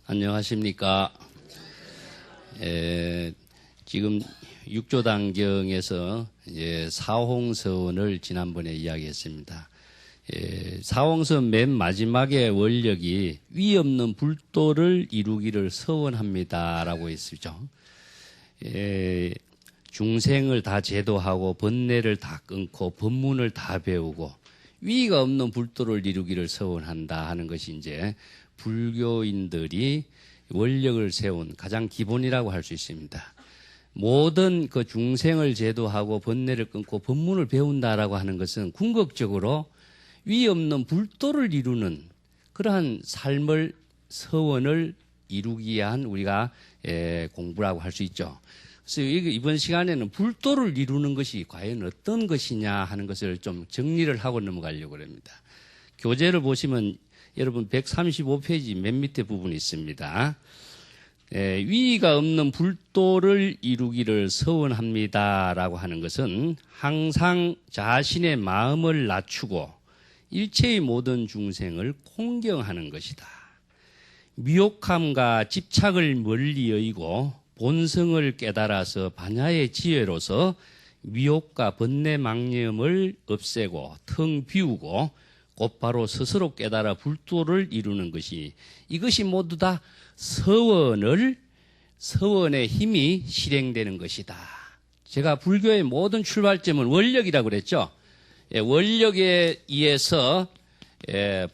안녕하십니까. 지금 육조단경에서 사홍서원을 지난번에 이야기했습니다. 사홍서원 맨 마지막에 원력이 위 없는 불도를 이루기를 서원합니다라고 했죠. 중생을 다 제도하고 번뇌를 다 끊고 법문을 다 배우고 위가 없는 불도를 이루기를 서원한다 하는 것이 이제 불교인들이 원력을 세운 가장 기본이라고 할 수 있습니다. 모든 그 중생을 제도하고 번뇌를 끊고 법문을 배운다라고 하는 것은 궁극적으로 위 없는 불도를 이루는 그러한 삶을 서원을 이루기 위한 우리가 공부라고 할 수 있죠. 그래서 이번 시간에는 불도를 이루는 것이 과연 어떤 것이냐 하는 것을 좀 정리를 하고 넘어가려고 합니다. 교재를 보시면 여러분 135페이지 맨 밑에 부분이 있습니다. 위가 없는 불도를 이루기를 서원합니다라고 하는 것은 항상 자신의 마음을 낮추고 일체의 모든 중생을 공경하는 것이다. 미혹함과 집착을 멀리 여의고 본성을 깨달아서 반야의 지혜로서 미혹과 번뇌 망념을 없애고 텅 비우고 곧바로 스스로 깨달아 불도를 이루는 것이 이것이 모두 다 서원의 힘이 실행되는 것이다. 제가 불교의 모든 출발점은 원력이라고 그랬죠. 원력에 의해서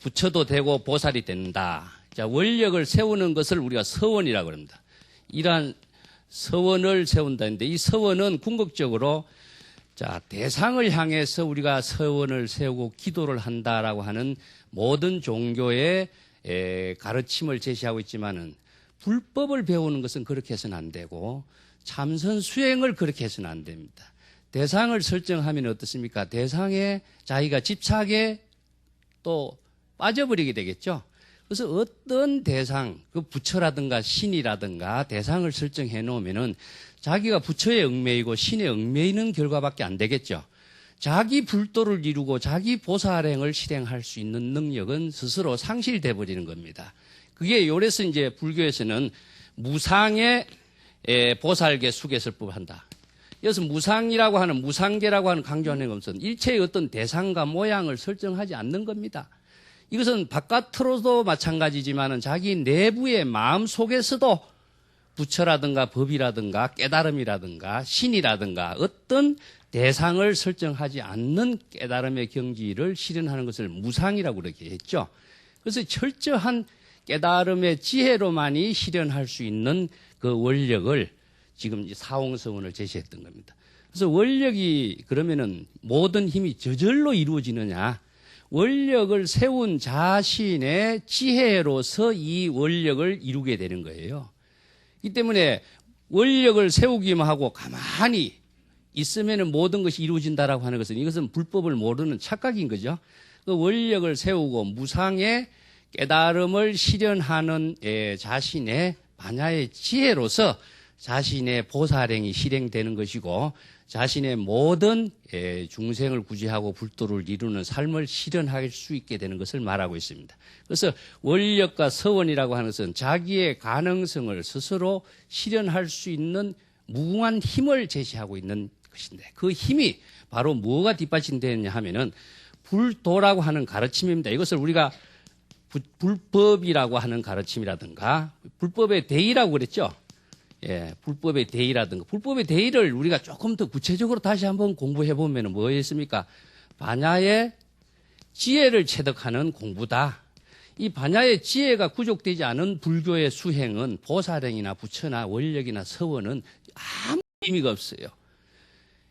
부처도 되고 보살이 된다. 자, 원력을 세우는 것을 우리가 서원이라고 합니다. 이러한 서원을 세운다는데 이 서원은 궁극적으로 대상을 향해서 우리가 서원을 세우고 기도를 한다라고 하는 모든 종교의 가르침을 제시하고 있지만은 불법을 배우는 것은 그렇게 해서는 안 되고 참선 수행을 그렇게 해서는 안 됩니다. 대상을 설정하면 어떻습니까? 대상에 자기가 집착에 또 빠져버리게 되겠죠. 그래서 어떤 대상, 그 부처라든가 신이라든가 대상을 설정해 놓으면은 자기가 부처에 얽매이고 신에 얽매이는 결과밖에 안 되겠죠. 자기 불도를 이루고 자기 보살행을 실행할 수 있는 능력은 스스로 상실돼 버리는 겁니다. 그게 요래서 이제 불교에서는 무상의 보살계 수계설법을 한다. 여기서 무상이라고 하는 무상계라고 하는 강조하는 것은 일체의 어떤 대상과 모양을 설정하지 않는 겁니다. 이것은 바깥으로도 마찬가지지만은 자기 내부의 마음 속에서도 부처라든가 법이라든가 깨달음이라든가 신이라든가 어떤 대상을 설정하지 않는 깨달음의 경지를 실현하는 것을 무상이라고 그렇게 했죠. 그래서 철저한 깨달음의 지혜로만이 실현할 수 있는 그 원력을 지금 사홍서원을 제시했던 겁니다. 그래서 원력이 그러면은 모든 힘이 저절로 이루어지느냐? 원력을 세운 자신의 지혜로서 이 원력을 이루게 되는 거예요. 이 때문에 원력을 세우기만 하고 가만히 있으면 모든 것이 이루어진다라고 하는 것은 이것은 불법을 모르는 착각인 거죠. 그 원력을 세우고 무상의 깨달음을 실현하는 자신의 반야의 지혜로서 자신의 보살행이 실행되는 것이고 자신의 모든 중생을 구제하고 불도를 이루는 삶을 실현할 수 있게 되는 것을 말하고 있습니다. 그래서 원력과 서원이라고 하는 것은 자기의 가능성을 스스로 실현할 수 있는 무궁한 힘을 제시하고 있는 것인데 그 힘이 바로 뭐가 뒷받침되느냐 하면은 불도라고 하는 가르침입니다. 이것을 우리가 불법이라고 하는 가르침이라든가 불법의 대의라고 그랬죠. 불법의 대의라든가 불법의 대의를 우리가 조금 더 구체적으로 다시 한번 공부해 보면 뭐였습니까? 반야의 지혜를 체득하는 공부다. 이 반야의 지혜가 구족되지 않은 불교의 수행은 보살행이나 부처나 원력이나 서원은 아무 의미가 없어요.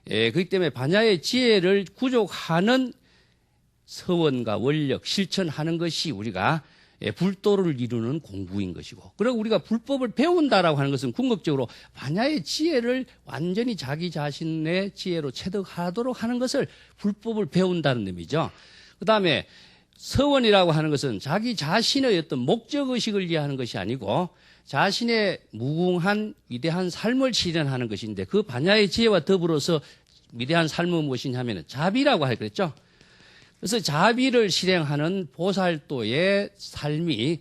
그렇기 때문에 반야의 지혜를 구족하는 서원과 원력 실천하는 것이 우리가 불도를 이루는 공부인 것이고 그리고 우리가 불법을 배운다라고 하는 것은 궁극적으로 반야의 지혜를 완전히 자기 자신의 지혜로 체득하도록 하는 것을 불법을 배운다는 의미죠. 그다음에 서원이라고 하는 것은 자기 자신의 어떤 목적의식을 이해하는 것이 아니고 자신의 무궁한 위대한 삶을 실현하는 것인데 그 반야의 지혜와 더불어서 위대한 삶은 무엇이냐 하면 자비라고 할 그랬죠. 그래서 자비를 실행하는 보살도의 삶이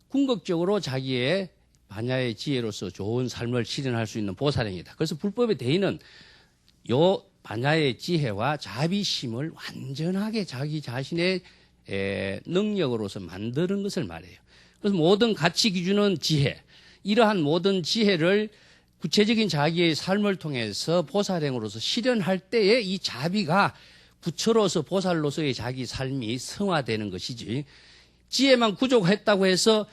궁극적으로 자기의 반야의 지혜로서 좋은 삶을 실현할 수 있는 보살행위다. 그래서 불법의 대의는 요 반야의 지혜와 자비심을 완전하게 자기 자신의 능력으로서 만드는 것을 말해요. 그래서 모든 가치 기준은 지혜. 이러한 모든 지혜를 구체적인 자기의 삶을 통해서 보살행으로서 실현할 때에 이 자비가 부처로서 보살로서의 자기 삶이 성화되는 것이지, 지혜만 구족했다고 해서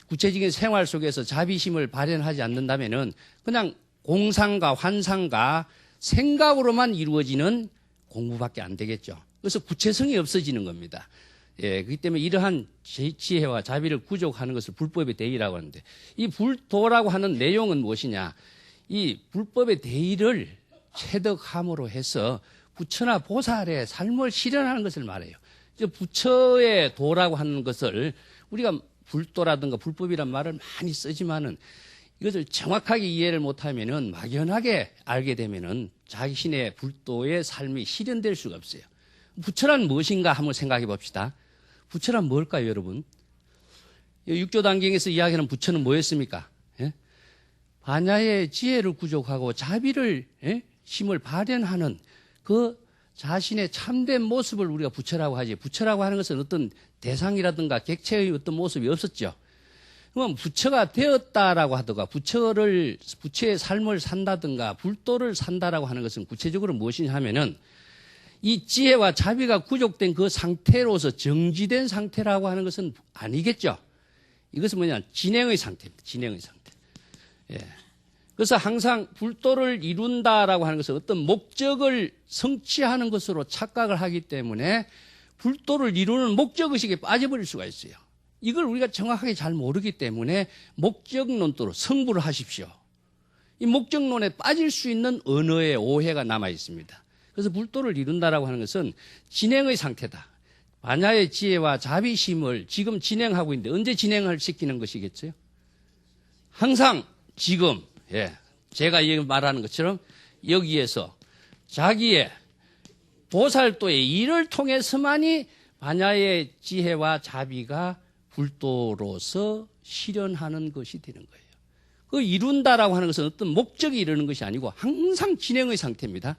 구체적인 생활 속에서 자비심을 발현하지 않는다면은 그냥 공상과 환상과 생각으로만 이루어지는 공부밖에 안 되겠죠. 그래서 구체성이 없어지는 겁니다. 그렇기 때문에 이러한 지혜와 자비를 구족하는 것을 불법의 대의라고 하는데, 이 불도라고 하는 내용은 무엇이냐? 이 불법의 대의를 체득함으로 해서 부처나 보살의 삶을 실현하는 것을 말해요. 부처의 도라고 하는 것을 우리가 불도라든가 불법이란 말을 많이 쓰지만은 이것을 정확하게 이해를 못하면은 막연하게 알게 되면은 자신의 불도의 삶이 실현될 수가 없어요. 부처란 무엇인가 한번 생각해 봅시다. 부처란 뭘까요, 여러분? 육조단경에서 이야기하는 부처는 뭐였습니까? 반야의 지혜를 구족하고 자비를 힘을 발현하는 그 자신의 참된 모습을 우리가 부처라고 하지. 부처라고 하는 것은 어떤 대상이라든가 객체의 어떤 모습이 없었죠. 그럼 부처가 되었다라고 하든가 부처의 삶을 산다든가 불도를 산다라고 하는 것은 구체적으로 무엇이냐 하면은 이 지혜와 자비가 구족된 그 상태로서 정지된 상태라고 하는 것은 아니겠죠. 이것은 뭐냐? 진행의 상태입니다. 진행의 상태. 그래서 항상 불도를 이룬다라고 하는 것은 어떤 목적을 성취하는 것으로 착각을 하기 때문에 불도를 이루는 목적의식에 빠져버릴 수가 있어요. 이걸 우리가 정확하게 잘 모르기 때문에 목적론도로 성불을 하십시오. 이 목적론에 빠질 수 있는 언어의 오해가 남아 있습니다. 그래서 불도를 이룬다라고 하는 것은 진행의 상태다. 반야의 지혜와 자비심을 지금 진행하고 있는데 언제 진행을 시키는 것이겠어요? 항상 지금 제가 말하는 것처럼 여기에서 자기의 보살도의 일을 통해서만이 반야의 지혜와 자비가 불도로서 실현하는 것이 되는 거예요. 그 이룬다라고 하는 것은 어떤 목적이 이루는 것이 아니고 항상 진행의 상태입니다.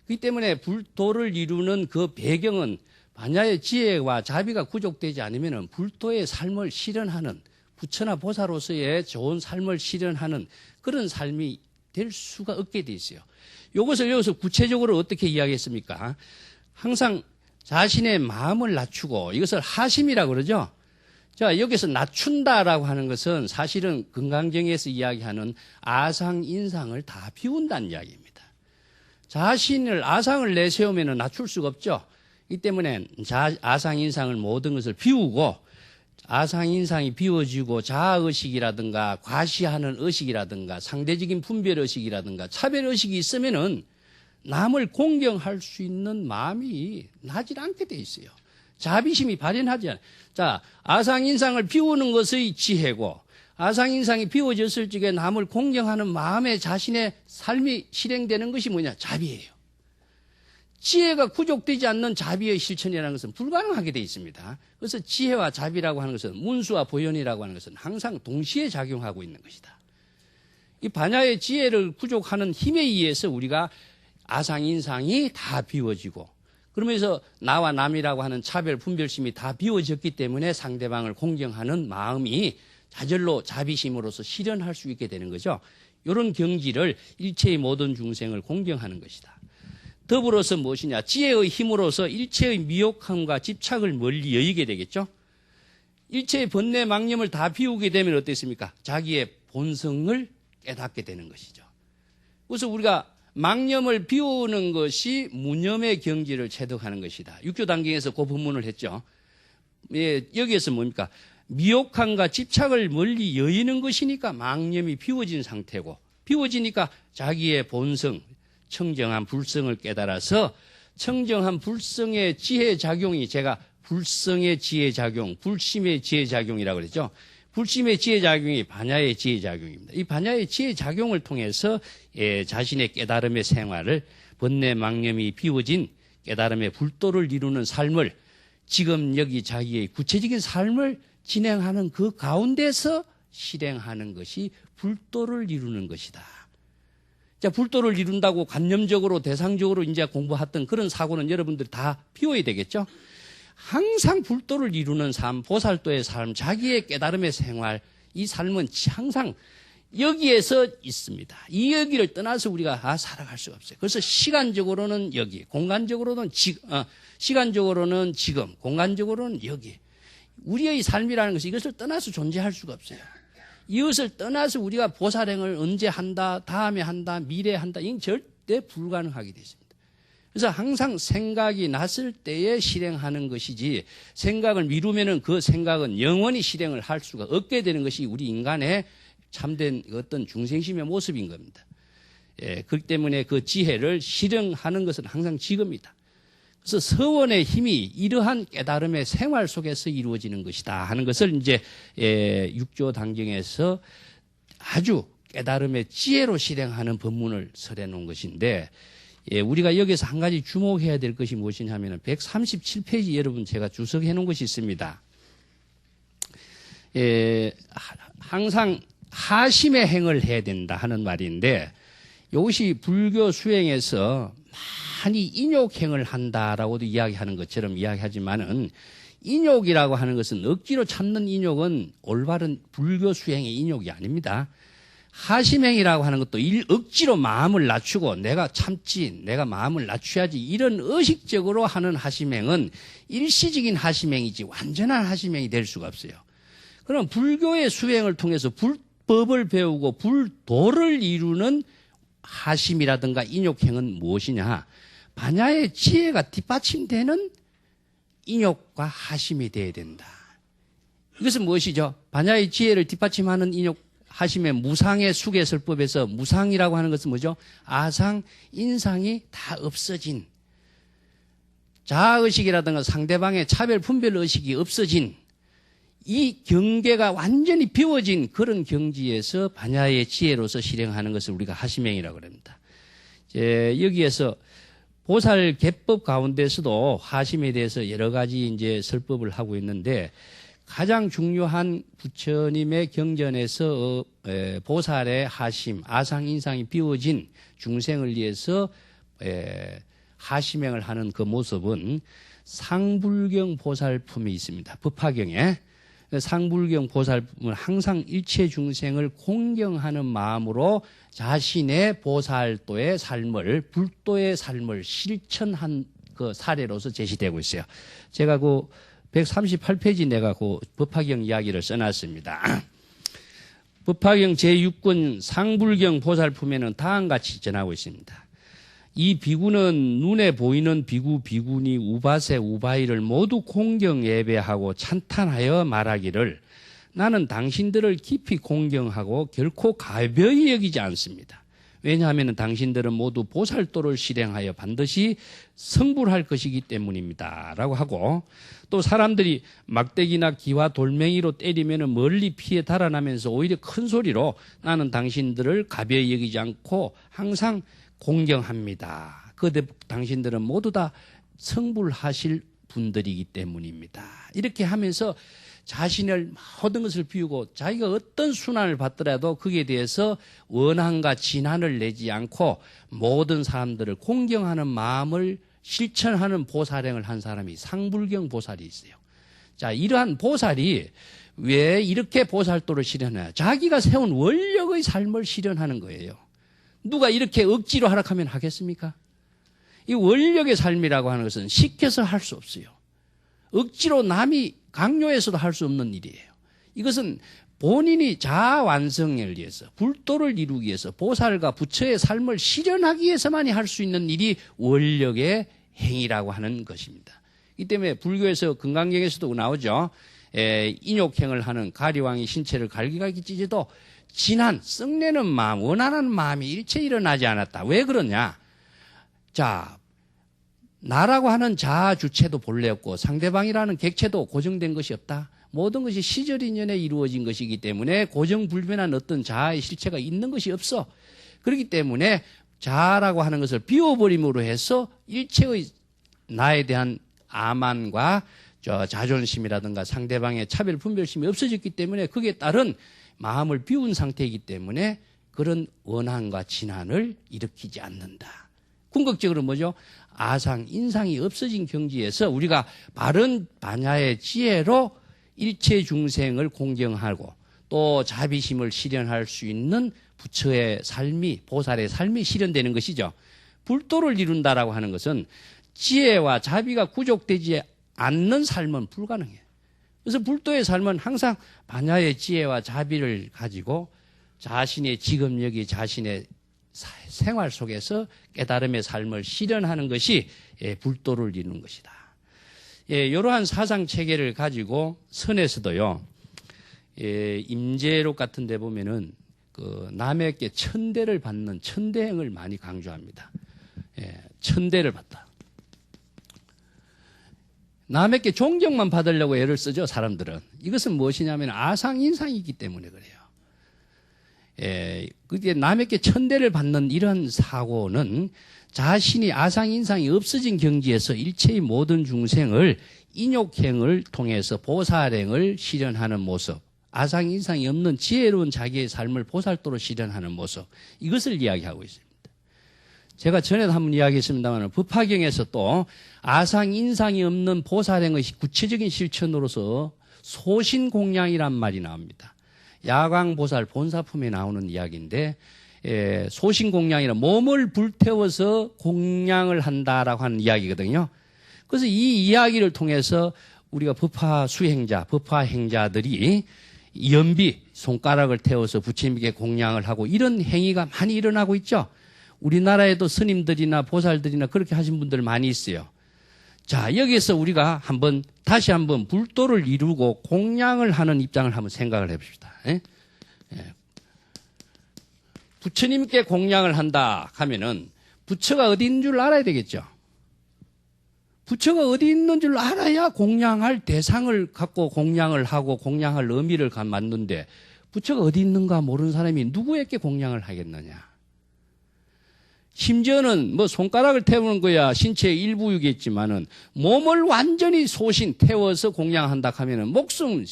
그렇기 때문에 불도를 이루는 그 배경은 반야의 지혜와 자비가 구족되지 않으면 불도의 삶을 실현하는 부처나 보살로서의 좋은 삶을 실현하는 그런 삶이 될 수가 없게 돼 있어요. 이것을 여기서 구체적으로 어떻게 이야기했습니까? 항상 자신의 마음을 낮추고 이것을 하심이라고 그러죠. 자, 여기서 낮춘다라고 하는 것은 사실은 금강경에서 이야기하는 아상, 인상을 다 비운다는 이야기입니다. 자신을 아상을 내세우면 낮출 수가 없죠. 이 때문에 아상, 인상을 모든 것을 비우고 아상, 인상이 비워지고 자아의식이라든가 과시하는 의식이라든가 상대적인 분별의식이라든가 차별의식이 있으면은 남을 공경할 수 있는 마음이 나질 않게 돼 있어요. 자비심이 발현하지 않아요. 자, 아상, 인상을 비우는 것의 지혜고 아상, 인상이 비워졌을 적에 남을 공경하는 마음에 자신의 삶이 실행되는 것이 뭐냐? 자비예요. 지혜가 구족되지 않는 자비의 실천이라는 것은 불가능하게 되어 있습니다. 그래서 지혜와 자비라고 하는 것은 문수와 보현이라고 하는 것은 항상 동시에 작용하고 있는 것이다. 이 반야의 지혜를 구족하는 힘에 의해서 우리가 아상, 인상이 다 비워지고 그러면서 나와 남이라고 하는 차별, 분별심이 다 비워졌기 때문에 상대방을 공경하는 마음이 자절로 자비심으로서 실현할 수 있게 되는 거죠. 이런 경지를 일체의 모든 중생을 공경하는 것이다. 더불어서 무엇이냐? 지혜의 힘으로서 일체의 미혹함과 집착을 멀리 여기게 되겠죠. 일체의 번뇌 망념을 다 비우게 되면 어떻습니까? 자기의 본성을 깨닫게 되는 것이죠. 그래서 우리가 망념을 비우는 것이 무념의 경지를 체득하는 것이다. 육조단경에서 그 본문을 했죠. 여기에서 뭡니까? 미혹함과 집착을 멀리 여의는 것이니까 망념이 비워진 상태고 비워지니까 자기의 본성, 청정한 불성을 깨달아서 청정한 불성의 지혜 작용이 제가 불성의 지혜 작용, 불심의 지혜 작용이라고 그랬죠. 불심의 지혜 작용이 반야의 지혜 작용입니다. 이 반야의 지혜 작용을 통해서 자신의 깨달음의 생활을 번뇌 망념이 비워진 깨달음의 불도를 이루는 삶을 지금 여기 자기의 구체적인 삶을 진행하는 그 가운데서 실행하는 것이 불도를 이루는 것이다. 자, 불도를 이룬다고 관념적으로 대상적으로 이제 공부했던 그런 사고는 여러분들이 다 비워야 되겠죠? 항상 불도를 이루는 삶, 보살도의 삶, 자기의 깨달음의 생활, 이 삶은 항상 여기에서 있습니다. 이 여기를 떠나서 우리가 살아갈 수가 없어요. 그래서 시간적으로는 여기, 시간적으로는 지금, 공간적으로는 여기. 우리의 삶이라는 것이 이것을 떠나서 존재할 수가 없어요. 이것을 떠나서 우리가 보살행을 언제 한다, 다음에 한다, 미래에 한다, 이건 절대 불가능하게 되어 있습니다. 그래서 항상 생각이 났을 때에 실행하는 것이지, 생각을 미루면은 그 생각은 영원히 실행을 할 수가 없게 되는 것이 우리 인간의 참된 어떤 중생심의 모습인 겁니다. 예, 그렇기 때문에 그 지혜를 실행하는 것은 항상 지금이다. 그래서 서원의 힘이 이러한 깨달음의 생활 속에서 이루어지는 것이다 하는 것을 이제 육조 당경에서 아주 깨달음의 지혜로 실행하는 법문을 설해 놓은 것인데, 우리가 여기서 한 가지 주목해야 될 것이 무엇이냐 하면 137페이지 여러분 제가 주석해 놓은 것이 있습니다. 항상 하심의 행을 해야 된다 하는 말인데, 이것이 불교 수행에서 많이 인욕행을 한다라고도 이야기하는 것처럼 이야기하지만은, 인욕이라고 하는 것은 억지로 참는 인욕은 올바른 불교 수행의 인욕이 아닙니다. 하심행이라고 하는 것도 억지로 마음을 낮추고 내가 참지, 내가 마음을 낮춰야지, 이런 의식적으로 하는 하심행은 일시적인 하심행이지 완전한 하심행이 될 수가 없어요. 그럼 불교의 수행을 통해서 불법을 배우고 불도를 이루는 하심이라든가 인욕행은 무엇이냐? 반야의 지혜가 뒷받침되는 인욕과 하심이 되어야 된다. 이것은 무엇이죠? 반야의 지혜를 뒷받침하는 인욕, 하심의 무상의 수계설법에서 무상이라고 하는 것은 뭐죠? 아상, 인상이 다 없어진, 자아의식이라든가 상대방의 차별, 분별의식이 없어진, 이 경계가 완전히 비워진 그런 경지에서 반야의 지혜로서 실행하는 것을 우리가 하심행이라고 합니다. 여기에서 보살 개법 가운데서도 하심에 대해서 여러 가지 이제 설법을 하고 있는데, 가장 중요한 부처님의 경전에서 보살의 하심, 아상, 인상이 비워진 중생을 위해서 하심행을 하는 그 모습은 상불경 보살품이 있습니다. 법화경에. 상불경 보살품은 항상 일체 중생을 공경하는 마음으로 자신의 보살도의 삶을, 불도의 삶을 실천한 그 사례로서 제시되고 있어요. 제가 그 138페이지 내가 그 법화경 이야기를 써놨습니다. 법화경 제6권 상불경 보살품에는 다음같이 전하고 있습니다. 이 비구는 눈에 보이는 비구, 비구니, 우바세, 우바이를 모두 공경 예배하고 찬탄하여 말하기를, 나는 당신들을 깊이 공경하고 결코 가벼이 여기지 않습니다. 왜냐하면 당신들은 모두 보살도를 실행하여 반드시 성불할 것이기 때문입니다. 라고 하고, 또 사람들이 막대기나 기와 돌멩이로 때리면 멀리 피해 달아나면서 오히려 큰 소리로 나는 당신들을 가벼이 여기지 않고 항상 공경합니다. 당신들은 모두 다 성불하실 분들이기 때문입니다. 이렇게 하면서 자신을 모든 것을 비우고 자기가 어떤 순환을 받더라도 거기에 대해서 원한과 진한을 내지 않고 모든 사람들을 공경하는 마음을 실천하는 보살행을 한 사람이 상불경 보살이 있어요. 자, 이러한 보살이 왜 이렇게 보살도를 실현해요? 자기가 세운 원력의 삶을 실현하는 거예요. 누가 이렇게 억지로 하락하면 하겠습니까? 이 원력의 삶이라고 하는 것은 시켜서 할 수 없어요. 억지로 남이 강요해서도 할 수 없는 일이에요. 이것은 본인이 자아 완성을 위해서, 불도를 이루기 위해서, 보살과 부처의 삶을 실현하기 위해서만이 할 수 있는 일이 원력의 행위라고 하는 것입니다. 이 때문에 불교에서 금강경에서도 나오죠. 인욕행을 하는 가리왕이 신체를 갈기갈기 찢어도 진한, 썩내는 마음, 원하는 마음이 일체 일어나지 않았다. 왜 그러냐? 자, 나라고 하는 자아 주체도 본래 없고 상대방이라는 객체도 고정된 것이 없다. 모든 것이 시절인연에 이루어진 것이기 때문에 고정불변한 어떤 자아의 실체가 있는 것이 없어. 그렇기 때문에 자아라고 하는 것을 비워버림으로 해서 일체의 나에 대한 아만과 자존심이라든가 상대방의 차별 분별심이 없어졌기 때문에 거기에 따른 마음을 비운 상태이기 때문에 그런 원한과 진한을 일으키지 않는다. 궁극적으로 뭐죠? 아상, 인상이 없어진 경지에서 우리가 바른 반야의 지혜로 일체 중생을 공경하고 또 자비심을 실현할 수 있는 부처의 삶이, 보살의 삶이 실현되는 것이죠. 불도를 이룬다라고 하는 것은 지혜와 자비가 구족되지 않는 삶은 불가능해요. 그래서 불도의 삶은 항상 반야의 지혜와 자비를 가지고 자신의 직업력이 자신의 생활 속에서 깨달음의 삶을 실현하는 것이 불도를 이루는 것이다. 이러한 사상 체계를 가지고 선에서도요, 임재록 같은 데 보면은 그 남에게 천대를 받는 천대행을 많이 강조합니다. 천대를 받다. 남에게 존경만 받으려고 애를 쓰죠, 사람들은. 이것은 무엇이냐면 아상인상이기 때문에 그래요. 그게 남에게 천대를 받는 이런 사고는 자신이 아상인상이 없어진 경지에서 일체의 모든 중생을 인욕행을 통해서 보살행을 실현하는 모습, 아상인상이 없는 지혜로운 자기의 삶을 보살도로 실현하는 모습, 이것을 이야기하고 있습니다. 제가 전에도 한번 이야기했습니다만 법화경에서 또 아상인상이 없는 보살행의 구체적인 실천으로서 소신공양이란 말이 나옵니다. 야광보살 본사품에 나오는 이야기인데, 소신공양이란 몸을 불태워서 공양을 한다라고 하는 이야기거든요. 그래서 이 이야기를 통해서 우리가 법화 수행자, 법화 행자들이 연비, 손가락을 태워서 부처님께 공양을 하고 이런 행위가 많이 일어나고 있죠. 우리나라에도 스님들이나 보살들이나 그렇게 하신 분들 많이 있어요. 자, 여기에서 우리가 다시 한번 불도를 이루고 공양을 하는 입장을 한번 생각을 해봅시다. 부처님께 공양을 한다 하면은 부처가 어디 있는 줄 알아야 되겠죠. 부처가 어디 있는 줄 알아야 공양할 대상을 갖고 공양을 하고 공양할 의미를 맞는데 부처가 어디 있는가 모르는 사람이 누구에게 공양을 하겠느냐. 심지어는 뭐 손가락을 태우는 거야 신체의 일부이겠지만은 몸을 완전히 소신 태워서 공양한다 하면은 목숨을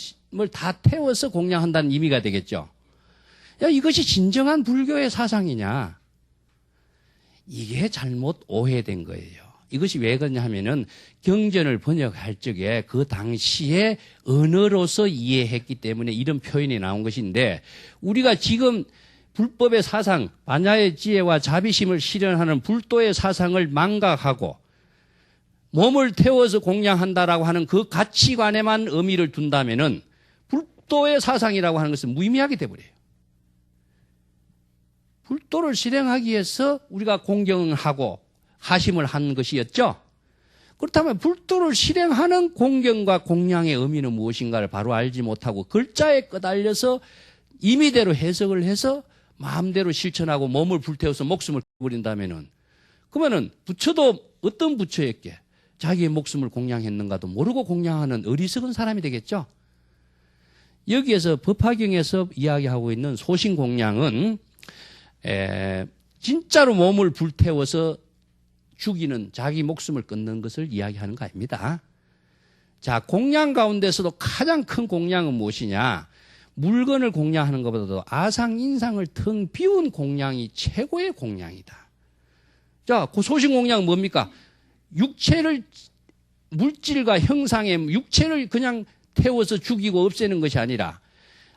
다 태워서 공양한다는 의미가 되겠죠. 야, 이것이 진정한 불교의 사상이냐? 이게 잘못 오해된 거예요. 이것이 왜 그러냐 하면은 경전을 번역할 적에 그 당시에 언어로서 이해했기 때문에 이런 표현이 나온 것인데 우리가 지금 불법의 사상, 반야의 지혜와 자비심을 실현하는 불도의 사상을 망각하고 몸을 태워서 공양한다라고 하는 그 가치관에만 의미를 둔다면은 불도의 사상이라고 하는 것은 무의미하게 돼버려요. 불도를 실행하기 위해서 우리가 공경하고 하심을 한 것이었죠. 그렇다면 불도를 실행하는 공경과 공양의 의미는 무엇인가를 바로 알지 못하고 글자에 끄달려서 임의대로 해석을 해서 마음대로 실천하고 몸을 불태워서 목숨을 버린다면은 그러면은 부처도 어떤 부처였게 자기의 목숨을 공양했는가도 모르고 공양하는 어리석은 사람이 되겠죠. 여기에서 법화경에서 이야기하고 있는 소신공양은 진짜로 몸을 불태워서 죽이는 자기 목숨을 끊는 것을 이야기하는 거 아닙니다. 자, 공양 가운데서도 가장 큰 공양은 무엇이냐? 물건을 공양하는 것보다도 아상인상을 텅 비운 공양이 최고의 공양이다. 자, 그 소신공양은 뭡니까? 육체를 물질과 형상의 육체를 그냥 태워서 죽이고 없애는 것이 아니라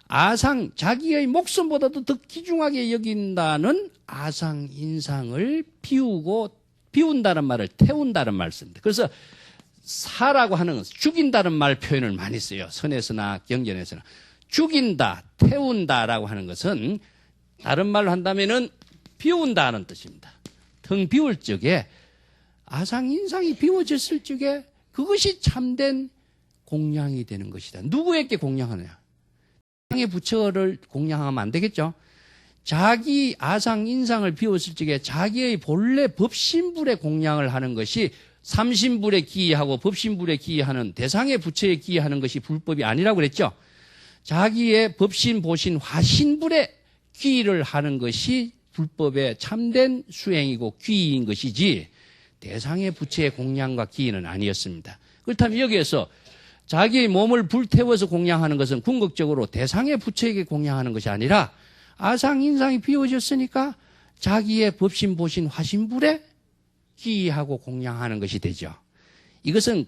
아상, 자기의 목숨보다도 더 귀중하게 여긴다는 아상인상을 비운다는 말을 태운다는 말 씁니다. 그래서 사라고 하는 것은 죽인다는 말 표현을 많이 써요. 선에서나 경전에서나. 죽인다, 태운다라고 하는 것은 다른 말로 한다면은 비운다는 뜻입니다. 텅 비울 적에 아상인상이 비워졌을 적에 그것이 참된 공양이 되는 것이다. 누구에게 공양하느냐? 세상의 부처를 공양하면 안 되겠죠? 자기 아상인상을 비웠을 적에 자기의 본래 법신불에 공양을 하는 것이 삼신불에 기이하고 법신불에 기이하는 대상의 부처에 기이하는 것이 불법이 아니라고 그랬죠? 자기의 법신, 보신, 화신불에 기이를 하는 것이 불법의 참된 수행이고 기이인 것이지 대상의 부처의 공양과 기이는 아니었습니다. 그렇다면 여기에서 자기의 몸을 불태워서 공양하는 것은 궁극적으로 대상의 부처에게 공양하는 것이 아니라 아상인상이 비워졌으니까 자기의 법신 보신 화신불에 기하고 공양하는 것이 되죠. 이것은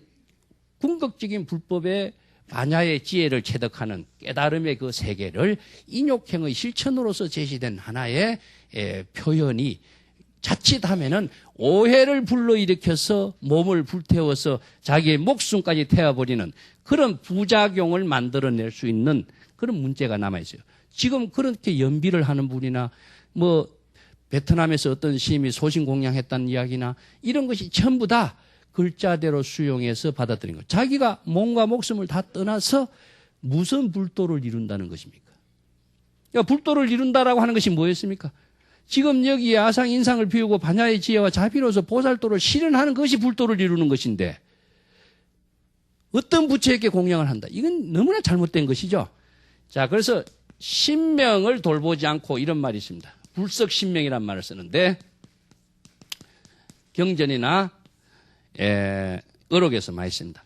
궁극적인 불법의 반야의 지혜를 체득하는 깨달음의 그 세계를 인욕행의 실천으로서 제시된 하나의 표현이 자칫하면은 오해를 불러일으켜서 몸을 불태워서 자기의 목숨까지 태워버리는 그런 부작용을 만들어낼 수 있는 그런 문제가 남아있어요. 지금 그렇게 연비를 하는 분이나 뭐 베트남에서 어떤 시인이 소신공양했다는 이야기나 이런 것이 전부 다 글자대로 수용해서 받아들인 것. 자기가 몸과 목숨을 다 떠나서 무슨 불도를 이룬다는 것입니까? 그러니까 불도를 이룬다라고 하는 것이 뭐였습니까? 지금 여기에 아상 인상을 비우고 반야의 지혜와 자비로서 보살도를 실현하는 것이 불도를 이루는 것인데 어떤 부처에게 공양을 한다. 이건 너무나 잘못된 것이죠. 자, 그래서 신명을 돌보지 않고 이런 말이 있습니다. 불석신명이란 말을 쓰는데 경전이나 어록에서 많이 씁니다.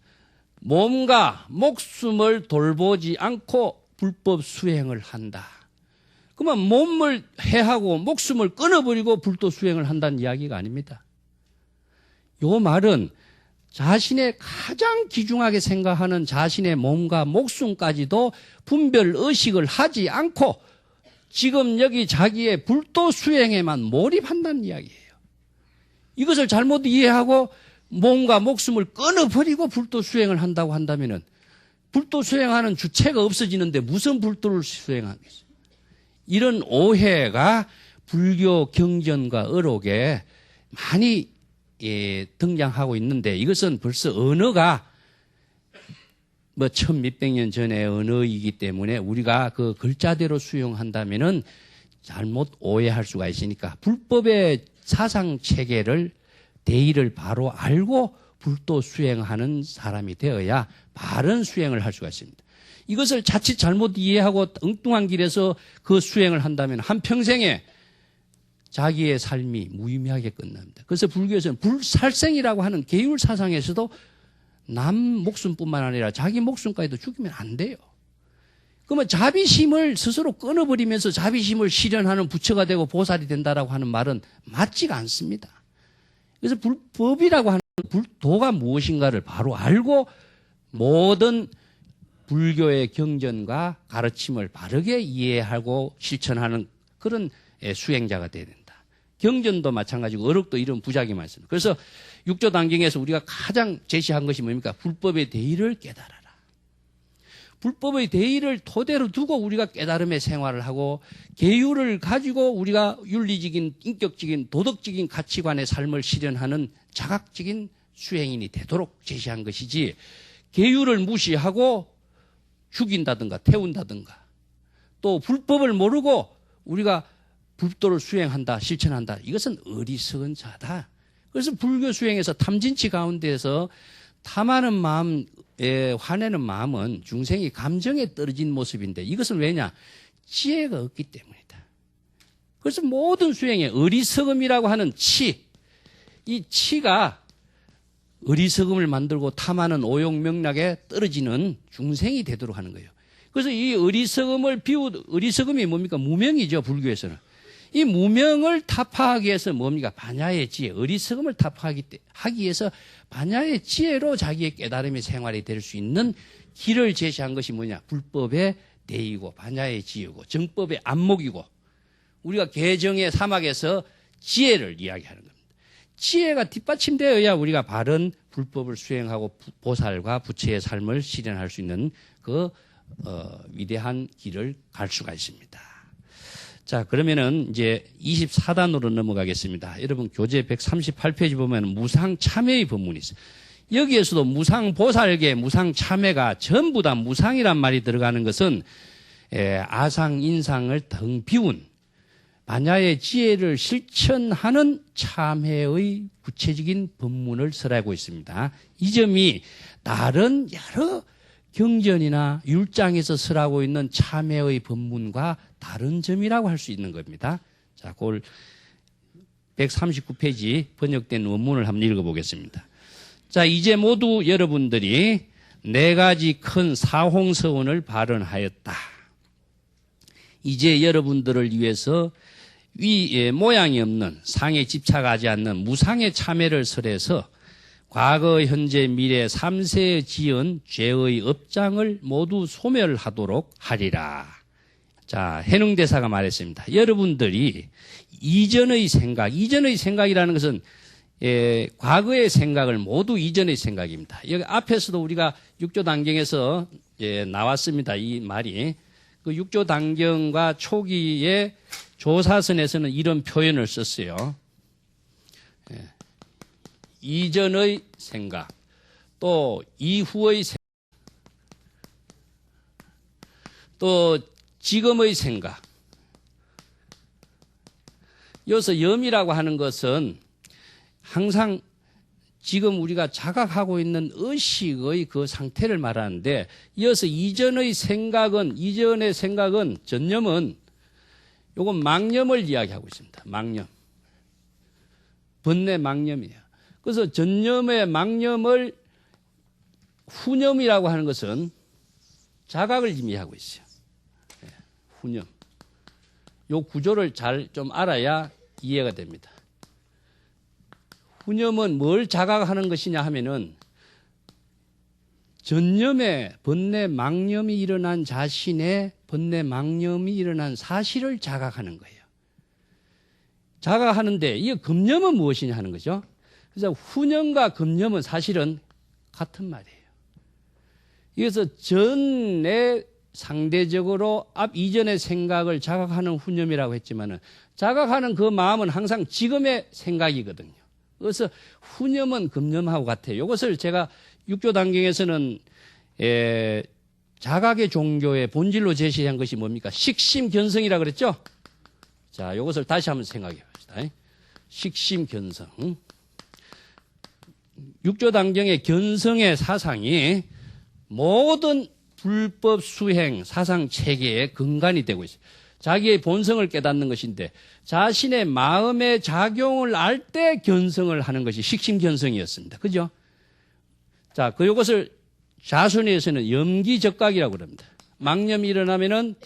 몸과 목숨을 돌보지 않고 불법 수행을 한다. 그러면 몸을 해하고 목숨을 끊어버리고 불도 수행을 한다는 이야기가 아닙니다. 이 말은 자신의 가장 귀중하게 생각하는 자신의 몸과 목숨까지도 분별 의식을 하지 않고 지금 여기 자기의 불도 수행에만 몰입한다는 이야기예요. 이것을 잘못 이해하고 몸과 목숨을 끊어버리고 불도 수행을 한다고 한다면은 불도 수행하는 주체가 없어지는데 무슨 불도를 수행하겠어요? 이런 오해가 불교 경전과 어록에 많이 등장하고 있는데 이것은 벌써 언어가 뭐 1000몇백 년 전의 언어이기 때문에 우리가 그 글자대로 수용한다면은 잘못 오해할 수가 있으니까 불법의 사상 체계를 대의를 바로 알고 불도 수행하는 사람이 되어야 바른 수행을 할 수가 있습니다. 이것을 자칫 잘못 이해하고 엉뚱한 길에서 그 수행을 한다면 한평생에 자기의 삶이 무의미하게 끝납니다. 그래서 불교에서는 불살생이라고 하는 계율 사상에서도 남 목숨뿐만 아니라 자기 목숨까지도 죽이면 안 돼요. 그러면 자비심을 스스로 끊어버리면서 자비심을 실현하는 부처가 되고 보살이 된다라고 하는 말은 맞지가 않습니다. 그래서 불법이라고 하는 불도가 무엇인가를 바로 알고 모든 불교의 경전과 가르침을 바르게 이해하고 실천하는 그런 수행자가 되어야 된다. 경전도 마찬가지고 어록도 이런 부작이 많습니다. 그래서 육조단경에서 우리가 가장 제시한 것이 뭡니까? 불법의 대의를 깨달아라. 불법의 대의를 토대로 두고 우리가 깨달음의 생활을 하고 계율을 가지고 우리가 윤리적인 인격적인 도덕적인 가치관의 삶을 실현하는 자각적인 수행인이 되도록 제시한 것이지 계율을 무시하고 죽인다든가 태운다든가 또 불법을 모르고 우리가 불도를 수행한다 실천한다 이것은 어리석은 자다. 그래서 불교 수행에서 탐진치 가운데에서 탐하는 마음 화내는 마음은 중생이 감정에 떨어진 모습인데 이것은 왜냐? 지혜가 없기 때문이다. 그래서 모든 수행에 어리석음이라고 하는 이 치가 어리석음을 만들고 탐하는 오용명락에 떨어지는 중생이 되도록 하는 거예요. 그래서 이 어리석음이 뭡니까? 무명이죠, 불교에서는. 이 무명을 타파하기 위해서 뭡니까? 반야의 지혜, 어리석음을 타파하기 위해서 반야의 지혜로 자기의 깨달음의 생활이 될 수 있는 길을 제시한 것이 뭐냐? 불법의 대의고 반야의 지혜고 정법의 안목이고 우리가 개정의 사막에서 지혜를 이야기하는 겁니다. 지혜가 뒷받침되어야 우리가 바른 불법을 수행하고 보살과 부처의 삶을 실현할 수 있는 그 위대한 길을 갈 수가 있습니다. 자, 그러면은 이제 24단으로 넘어가겠습니다. 여러분 교재 138페이지 보면 무상참회의 법문이 있어요. 여기에서도 무상보살계, 무상참회가 전부 다 무상이란 말이 들어가는 것은 아상인상을 등 비운 반야의 지혜를 실천하는 참회의 구체적인 법문을 설하고 있습니다. 이 점이 다른 여러 경전이나 율장에서 설하고 있는 참회의 법문과 다른 점이라고 할 수 있는 겁니다. 자, 그걸 139페이지 번역된 원문을 한번 읽어보겠습니다. 자, 이제 모두 여러분들이 4가지 큰 사홍서원을 발언하였다. 이제 여러분들을 위해서 모양이 없는 상에 집착하지 않는 무상의 참회를 설해서 과거, 현재, 미래 3세에 지은 죄의 업장을 모두 소멸하도록 하리라. 자, 해능대사가 말했습니다. 여러분들이 이전의 생각이라는 것은 과거의 생각을 모두 이전의 생각입니다. 여기 앞에서도 우리가 육조단경에서 나왔습니다. 이 말이. 그 육조단경과 초기의 조사선에서는 이런 표현을 썼어요. 이전의 생각, 또 이후의 생각, 또 지금의 생각. 여기서 염이라고 하는 것은 항상 지금 우리가 자각하고 있는 의식의 그 상태를 말하는데, 이어서 이전의 생각은 전념은 요건 망념을 이야기하고 있습니다. 망념. 번뇌 망념이에요. 그래서 전념의 망념을 후념이라고 하는 것은 자각을 의미하고 있어요. 후념. 요 구조를 잘 좀 알아야 이해가 됩니다. 후념은 뭘 자각하는 것이냐 하면은 전념의 번뇌 망념이 일어난 자신의 번뇌 망념이 일어난 사실을 자각하는 거예요. 자각하는데 이 금념은 무엇이냐 하는 거죠. 그래서 후념과 금념은 사실은 같은 말이에요. 그래서 전에 상대적으로 이전의 생각을 자각하는 후념이라고 했지만은 자각하는 그 마음은 항상 지금의 생각이거든요. 그래서 후념은 금념하고 같아요. 이것을 제가 육조단경에서는 자각의 종교의 본질로 제시한 것이 뭡니까? 식심견성이라고 그랬죠? 자, 이것을 다시 한번 생각해 봅시다. 식심견성. 육조단경의 견성의 사상이 모든 불법 수행 사상 체계의 근간이 되고 있어요. 자기의 본성을 깨닫는 것인데 자신의 마음의 작용을 알 때 견성을 하는 것이 식심견성이었습니다. 그죠? 자, 이것을 자순에서는 염기적각이라고 그럽니다. 망념이 일어나면은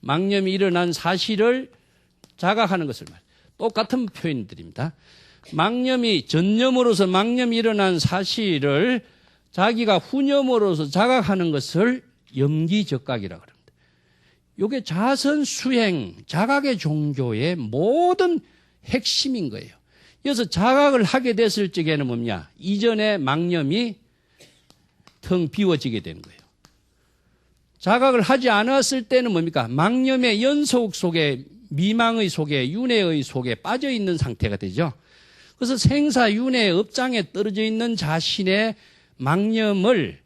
망념이 일어난 사실을 자각하는 것을 말해요. 똑같은 표현들입니다. 전념으로서 망념이 일어난 사실을 자기가 후념으로서 자각하는 것을 염기적각이라고 합니다. 이게 자선 수행, 자각의 종교의 모든 핵심인 거예요. 그래서 자각을 하게 됐을 적에는 뭐냐? 이전의 망념이 텅 비워지게 되는 거예요. 자각을 하지 않았을 때는 뭡니까? 망념의 연속 속에, 미망의 속에, 윤회의 속에 빠져 있는 상태가 되죠. 그래서 생사윤회 업장에 떨어져 있는 자신의 망념을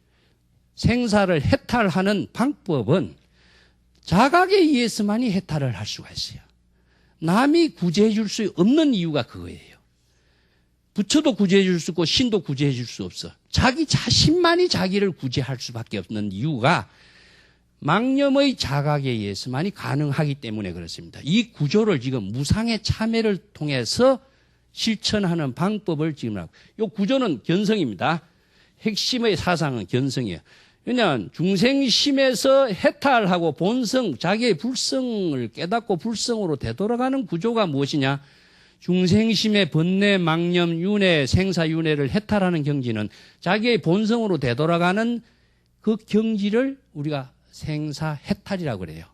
생사를 해탈하는 방법은 자각에 의해서만이 해탈을 할 수가 있어요. 남이 구제해 줄 수 없는 이유가 그거예요. 부처도 구제해 줄 수 없고 신도 구제해 줄 수 없어. 자기 자신만이 자기를 구제할 수밖에 없는 이유가 망념의 자각에 의해서만이 가능하기 때문에 그렇습니다. 이 구조를 지금 무상의 참회를 통해서 실천하는 방법을 지금 하고, 이 구조는 견성입니다. 핵심의 사상은 견성이에요. 왜냐하면 중생심에서 해탈하고 본성, 자기의 불성을 깨닫고 불성으로 되돌아가는 구조가 무엇이냐? 중생심의 번뇌, 망념, 윤회, 생사윤회를 해탈하는 경지는 자기의 본성으로 되돌아가는 그 경지를 우리가 생사해탈이라고 그래요.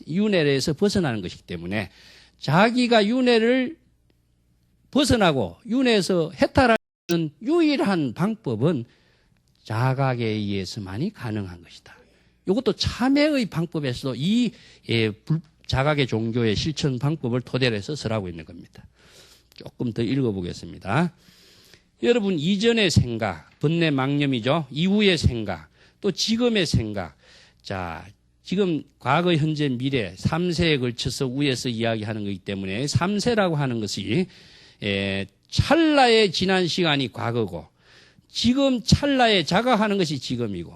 윤회에서 벗어나는 것이기 때문에 자기가 윤회를 벗어나고 윤회에서 해탈하는 유일한 방법은 자각에 의해서만이 가능한 것이다. 이것도 참회의 방법에서도 이 자각의 종교의 실천 방법을 토대로 해서 설하고 있는 겁니다. 조금 더 읽어보겠습니다. 여러분, 이전의 생각, 번뇌 망념이죠. 이후의 생각, 또 지금의 생각. 자, 지금 과거, 현재, 미래 3세에 걸쳐서 위에서 이야기하는 것이기 때문에 3세라고 하는 것이 찰나의 지난 시간이 과거고 지금 찰나에 자각하는 것이 지금이고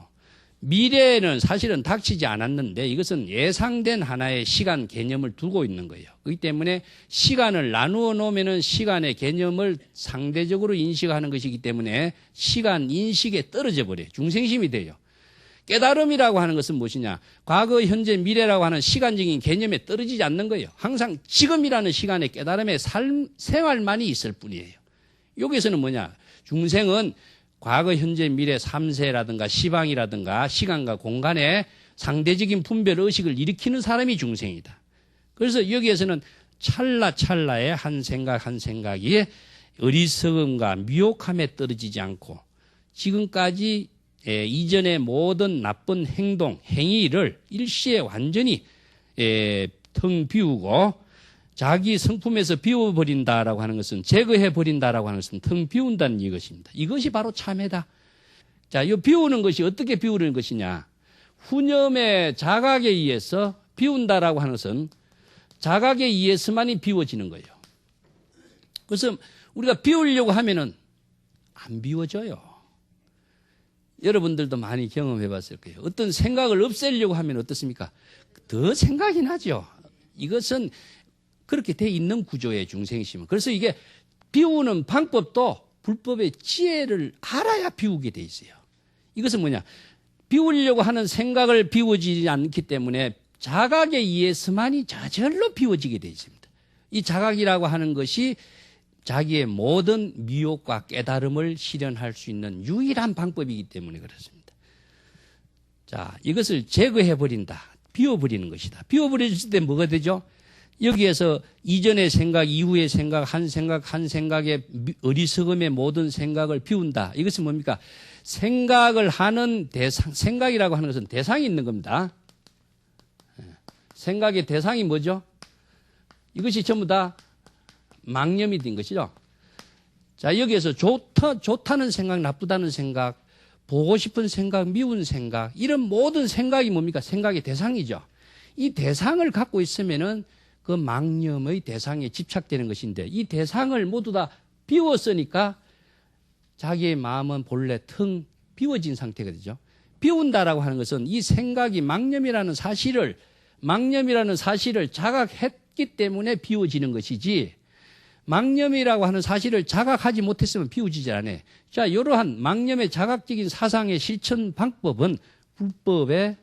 미래에는 사실은 닥치지 않았는데 이것은 예상된 하나의 시간 개념을 두고 있는 거예요. 그렇기 때문에 시간을 나누어 놓으면 시간의 개념을 상대적으로 인식하는 것이기 때문에 시간 인식에 떨어져 버려요. 중생심이 돼요. 깨달음이라고 하는 것은 무엇이냐? 과거, 현재, 미래라고 하는 시간적인 개념에 떨어지지 않는 거예요. 항상 지금이라는 시간에 깨달음의 생활만이 있을 뿐이에요. 여기서는 뭐냐? 중생은 과거, 현재, 미래 3세라든가 시방이라든가 시간과 공간에 상대적인 분별 의식을 일으키는 사람이 중생이다. 그래서 여기에서는 찰나찰나의 한 생각 한 생각이 어리석음과 미혹함에 떨어지지 않고 지금까지 이전의 모든 나쁜 행동, 행위를 일시에 완전히 텅 비우고 자기 성품에서 비워버린다라고 하는 것은 제거해버린다라고 하는 것은 텅 비운다는 이것입니다. 이것이 바로 참회다. 자, 이 비우는 것이 어떻게 비우는 것이냐. 후념의 자각에 의해서 비운다라고 하는 것은 자각에 의해서만이 비워지는 거예요. 그래서 우리가 비우려고 하면은 안 비워져요. 여러분들도 많이 경험해 봤을 거예요. 어떤 생각을 없애려고 하면 어떻습니까? 더 생각이 나죠. 이것은 그렇게 돼 있는 구조의 중생심은. 그래서 이게 비우는 방법도 불법의 지혜를 알아야 비우게 돼 있어요. 이것은 뭐냐? 비우려고 하는 생각을 비워지지 않기 때문에 자각에 의해서만이 저절로 비워지게 돼 있습니다. 이 자각이라고 하는 것이 자기의 모든 미혹과 깨달음을 실현할 수 있는 유일한 방법이기 때문에 그렇습니다. 자, 이것을 제거해버린다. 비워버리는 것이다. 비워버렸을 때 뭐가 되죠? 여기에서 이전의 생각, 이후의 생각, 한 생각의 어리석음의 모든 생각을 비운다. 이것은 뭡니까? 생각을 하는 대상, 생각이라고 하는 것은 대상이 있는 겁니다. 생각의 대상이 뭐죠? 이것이 전부 다 망념이 된 것이죠. 자, 여기에서 좋다는 생각, 나쁘다는 생각, 보고 싶은 생각, 미운 생각, 이런 모든 생각이 뭡니까? 생각의 대상이죠. 이 대상을 갖고 있으면은 그 망념의 대상에 집착되는 것인데 이 대상을 모두 다 비웠으니까 자기의 마음은 본래 텅 비워진 상태가 되죠. 비운다라고 하는 것은 이 생각이 망념이라는 사실을 자각했기 때문에 비워지는 것이지 망념이라고 하는 사실을 자각하지 못했으면 비워지지 않아요. 자, 이러한 망념의 자각적인 사상의 실천 방법은 불법의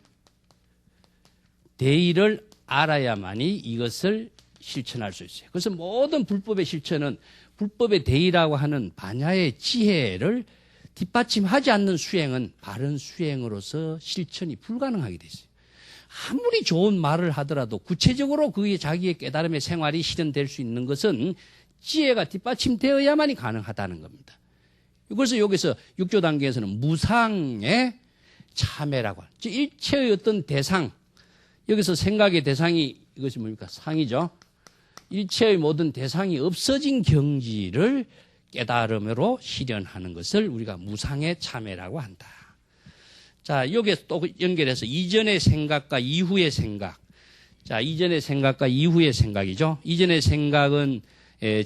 대의를 알아야만이 이것을 실천할 수 있어요. 그래서 모든 불법의 실천은 불법의 대의라고 하는 반야의 지혜를 뒷받침하지 않는 수행은 바른 수행으로서 실천이 불가능하게 돼 있어요. 아무리 좋은 말을 하더라도 구체적으로 그게 자기의 깨달음의 생활이 실현될 수 있는 것은 지혜가 뒷받침되어야만이 가능하다는 겁니다. 그래서 여기서 6조 단계에서는 무상의 참회라고 하는, 즉 일체의 어떤 대상, 여기서 생각의 대상이 이것이 뭡니까? 상이죠. 일체의 모든 대상이 없어진 경지를 깨달음으로 실현하는 것을 우리가 무상의 참회라고 한다. 자, 여기에 또 연결해서 이전의 생각과 이후의 생각. 자, 이전의 생각과 이후의 생각이죠. 이전의 생각은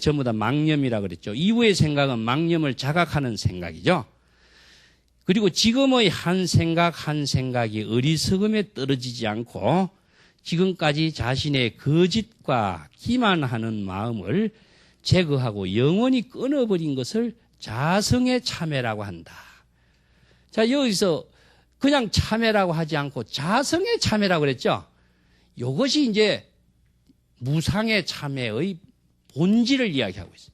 전부 다 망념이라 그랬죠. 이후의 생각은 망념을 자각하는 생각이죠. 그리고 지금의 한 생각이 어리석음에 떨어지지 않고 지금까지 자신의 거짓과 기만하는 마음을 제거하고 영원히 끊어버린 것을 자성의 참회라고 한다. 자, 여기서 그냥 참회라고 하지 않고 자성의 참회라고 그랬죠. 이것이 이제 무상의 참회의 본질을 이야기하고 있어요.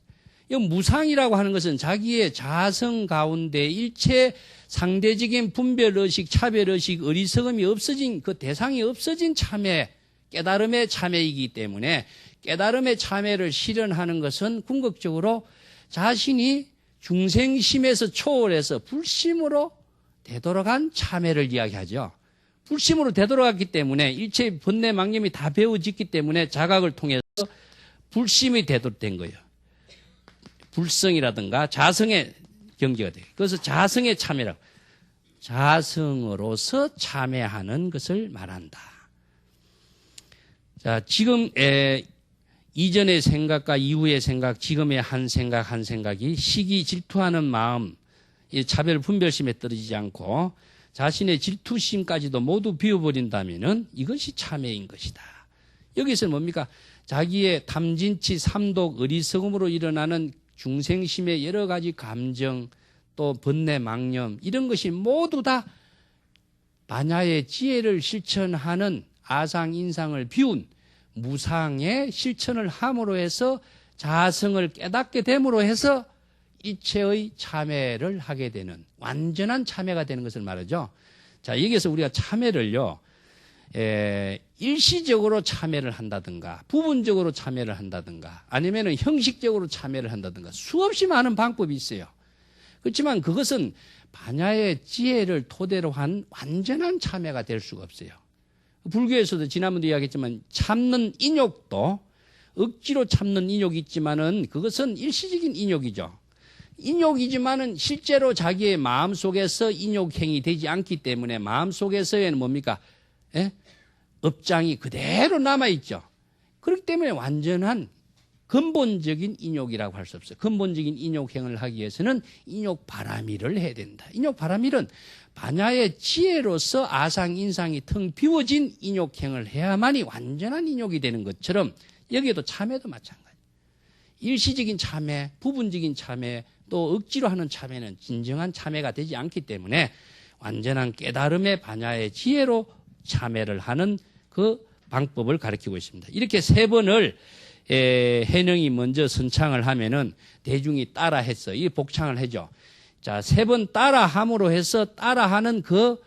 이 무상이라고 하는 것은 자기의 자성 가운데 일체 상대적인 분별의식, 차별의식, 어리석음이 없어진 그 대상이 없어진 참회, 깨달음의 참회이기 때문에 깨달음의 참회를 실현하는 것은 궁극적으로 자신이 중생심에서 초월해서 불심으로 되돌아간 참회를 이야기하죠. 불심으로 되돌아갔기 때문에 일체 번뇌 망념이 다 배워졌기 때문에 자각을 통해서 불심이 되돌된 거예요. 불성이라든가 자성의 경계가 돼요. 그래서 자성의 참회라고. 자성으로서 참회하는 것을 말한다. 자, 지금 이전의 생각과 이후의 생각, 지금의 한 생각이 시기 질투하는 마음, 이 차별 분별심에 떨어지지 않고 자신의 질투심까지도 모두 비워버린다면은 이것이 참회인 것이다. 여기서 뭡니까? 자기의 탐진치, 삼독, 어리석음으로 일어나는 중생심의 여러 가지 감정, 또 번뇌, 망념 이런 것이 모두 다 반야의 지혜를 실천하는 아상인상을 비운 무상의 실천을 함으로 해서 자성을 깨닫게 됨으로 해서 일체의 참회를 하게 되는 완전한 참회가 되는 것을 말하죠. 자, 여기서 우리가 참회를요, 일시적으로 참회를 한다든가 부분적으로 참회를 한다든가 아니면 형식적으로 참회를 한다든가 수없이 많은 방법이 있어요. 그렇지만 그것은 반야의 지혜를 토대로 한 완전한 참회가 될 수가 없어요. 불교에서도 지난번도 이야기했지만 참는 인욕도 억지로 참는 인욕이 있지만은 그것은 일시적인 인욕이죠. 인욕이지만은 실제로 자기의 마음속에서 인욕행이 되지 않기 때문에 마음속에서의 뭡니까? 업장이 그대로 남아있죠. 그렇기 때문에 완전한 근본적인 인욕이라고 할 수 없어요. 근본적인 인욕행을 하기 위해서는 인욕바라밀을 해야 된다. 인욕바라밀은 반야의 지혜로서 아상인상이 텅 비워진 인욕행을 해야만이 완전한 인욕이 되는 것처럼 여기에도 참회도 마찬가지. 일시적인 참회, 부분적인 참회, 또 억지로 하는 참회는 진정한 참회가 되지 않기 때문에 완전한 깨달음의 반야의 지혜로 참회를 하는 그 방법을 가르치고 있습니다. 이렇게 세 번을 해능이 먼저 선창을 하면은 대중이 따라했어. 이 복창을 해줘. 자, 세 번 따라함으로 해서 따라하는 그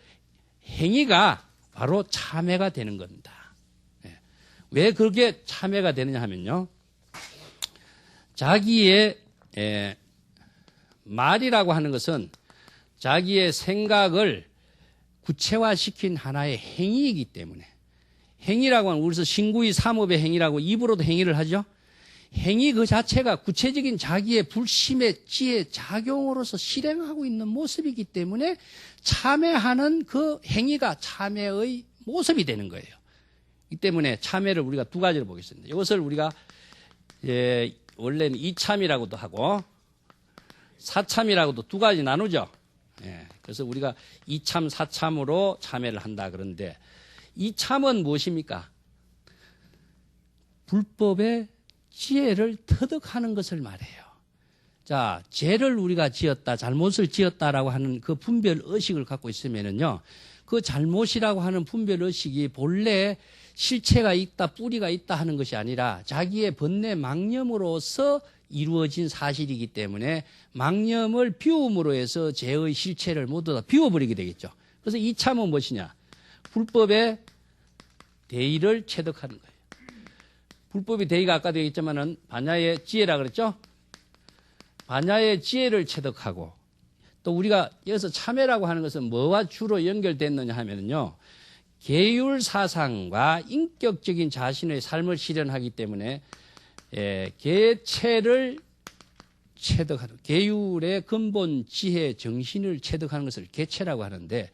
행위가 바로 참회가 되는 겁니다. 왜 그렇게 참회가 되느냐 하면요. 자기의 말이라고 하는 것은 자기의 생각을 구체화시킨 하나의 행위이기 때문에 행위라고 하는 우리서 신구의 삼업의 행위라고 입으로도 행위를 하죠. 행위 그 자체가 구체적인 자기의 불심의 지혜 작용으로서 실행하고 있는 모습이기 때문에 참회하는 그 행위가 참회의 모습이 되는 거예요. 이 때문에 참회를 우리가 두 가지로 보겠습니다. 이것을 우리가 원래는 이참이라고도 하고 사참이라고도 두 가지 나누죠. 그래서 우리가 이참, 사참으로 참회를 한다 그러는데 이참은 무엇입니까? 불법의 지혜를 터득하는 것을 말해요. 자, 죄를 우리가 지었다, 잘못을 지었다라고 하는 그 분별 의식을 갖고 있으면은요, 그 잘못이라고 하는 분별 의식이 본래 실체가 있다, 뿌리가 있다 하는 것이 아니라 자기의 번뇌 망념으로서 이루어진 사실이기 때문에 망념을 비움으로 해서 죄의 실체를 모두 다 비워버리게 되겠죠. 그래서 이참은 무엇이냐? 불법의 대의를 체득하는 거예요. 불법의 대의가 아까도 얘기했지만은 반야의 지혜라 그랬죠? 반야의 지혜를 체득하고 또 우리가 여기서 참회라고 하는 것은 뭐와 주로 연결됐느냐 하면은요. 계율 사상과 인격적인 자신의 삶을 실현하기 때문에 계체를 체득하는 계율의 근본 지혜 정신을 체득하는 것을 계체라고 하는데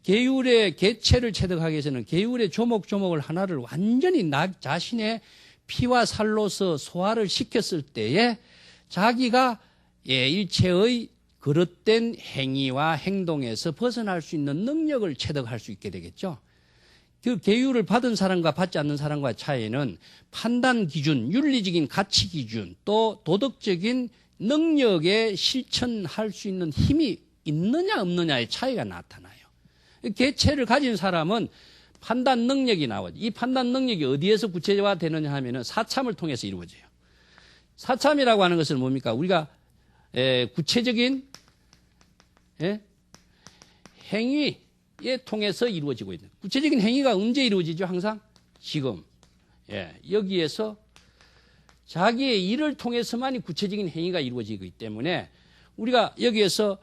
계율의 계체를 체득하기 위해서는 계율의 조목조목을 하나를 완전히 나 자신의 피와 살로서 소화를 시켰을 때에 자기가 일체의 그릇된 행위와 행동에서 벗어날 수 있는 능력을 체득할 수 있게 되겠죠. 그 계율을 받은 사람과 받지 않는 사람과의 차이는 판단 기준, 윤리적인 가치 기준, 또 도덕적인 능력에 실천할 수 있는 힘이 있느냐 없느냐의 차이가 나타나요. 계체를 가진 사람은 판단 능력이 나오죠. 이 판단 능력이 어디에서 구체화되느냐 하면은 사참을 통해서 이루어져요. 사참이라고 하는 것은 뭡니까? 우리가 구체적인 행위에 통해서 이루어지고 있는 구체적인 행위가 언제 이루어지죠? 항상 지금 여기에서 자기의 일을 통해서만이 구체적인 행위가 이루어지기 때문에 우리가 여기에서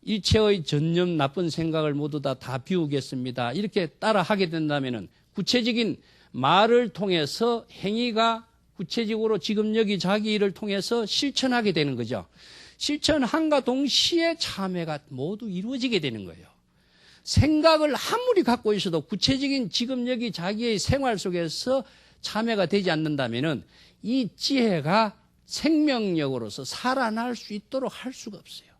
일체의 전념 나쁜 생각을 모두 다 비우겠습니다. 이렇게 따라 하게 된다면은 구체적인 말을 통해서 행위가 구체적으로 지금 여기 자기 일을 통해서 실천하게 되는 거죠. 실천함과 동시에 참회가 모두 이루어지게 되는 거예요. 생각을 아무리 갖고 있어도 구체적인 지금 여기 자기의 생활 속에서 참회가 되지 않는다면은 이 지혜가 생명력으로서 살아날 수 있도록 할 수가 없어요.